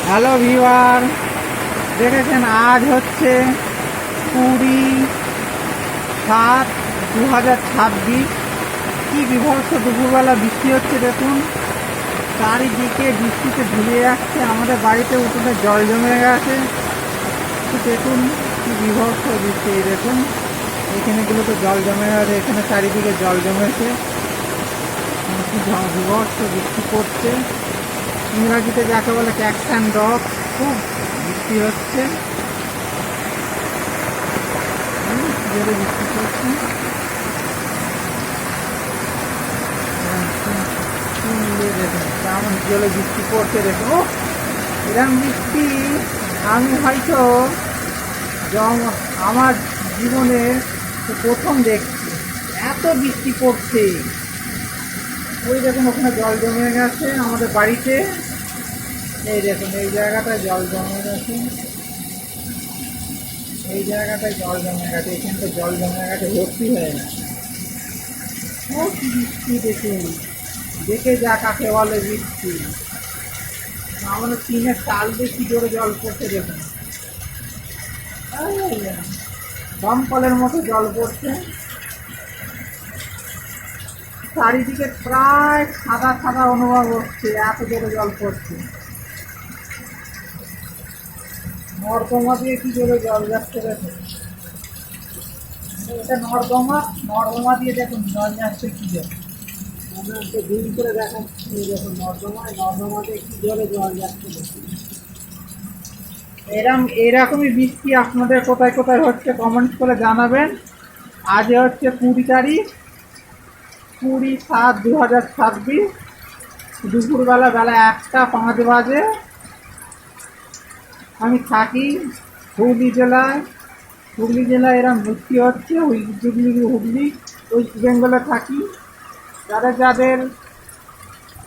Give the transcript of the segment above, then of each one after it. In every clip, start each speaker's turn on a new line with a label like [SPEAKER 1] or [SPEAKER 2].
[SPEAKER 1] Hello viewer, দেখেছেন আজ হচ্ছে 20/7/2026। কি বিভৎস দুপুরবেলা বৃষ্টি হচ্ছে দেখুন। চারিদিকে বৃষ্টিতে ধুয়ে যাচ্ছে, আমাদের বাড়িতে উঠোনে জল জমে গেছে। দেখুন কি বিভৎস বৃষ্টি, দেখুন এখানেগুলোতে জল জমে গেছে, এখানে চারিদিকে জল জমেছে। কি বিভৎস বৃষ্টি পড়ছে, ইংরাজিতে যাকে বলে ক্যাটস অ্যান্ড ডগ। খুব বৃষ্টি হচ্ছে, জোরে বৃষ্টি পড়ছে। দেখুন কেমন জলে বৃষ্টি পড়ছে, দেখুন এরকম বৃষ্টি আমি হয়তো আমার জীবনে প্রথম দেখছি। এত বৃষ্টি পড়ছে, ওই দেখুন ওখানে জল জমে গেছে আমাদের বাড়িতে। এই দেখুন এই জায়গাটায় জল জমে গেছে, এই জায়গাটায় জল জমে গেছে, এখানে তো জল জমে গেছে, ভর্তি হয়ে গেছে। ও কি বৃষ্টি দেখুন, দেখে যা কাকে বলে বৃষ্টি। আমাদের টিনের চাল দিয়ে কি জোরে জল পড়ছে দেখুন, দমকলের মতো জল পড়ছে। চারিদিকে প্রায় সাদা সাদা অনুভব হচ্ছে, এত জোরে জল পড়ছে। নর্দমা দিয়ে কি জোরে জল যাচ্ছে দেখুন, এটা নর্দমা দিয়ে দেখুন জল যাচ্ছে কি জোরে। আমরা একটু জুম করে দেখাচ্ছি, দেখুন নর্দমা দিয়ে কি জোরে জল যাচ্ছে দেখুন। এরকমই বৃষ্টি আপনাদের কোথায় কোথায় হচ্ছে কমেন্ট করে জানাবেন। আজ হচ্ছে 20/7/2026, দুপুরবেলা 1:05 বাজে। আমি থাকি হুগলি জেলায়। এরকম বৃষ্টি হচ্ছে, হুগলি ওয়েস্ট বেঙ্গলে থাকি। যাদের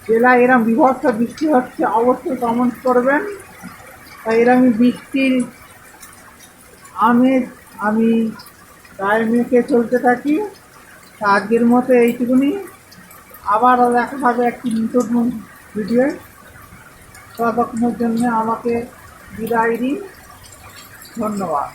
[SPEAKER 1] জেলায় এরকম বিভৎস বৃষ্টি হচ্ছে অবশ্যই কমেন্ট করবেন। তাই এরকম বৃষ্টির আমেজ আমি গায়ে মেখে চলতে থাকি। আজকের মতো এইটুকুনি, আবার দেখা হবে একটি নতুন ভিডিও। ততক্ষণের জন্য আমাকে বিদায় দিন, ধন্যবাদ।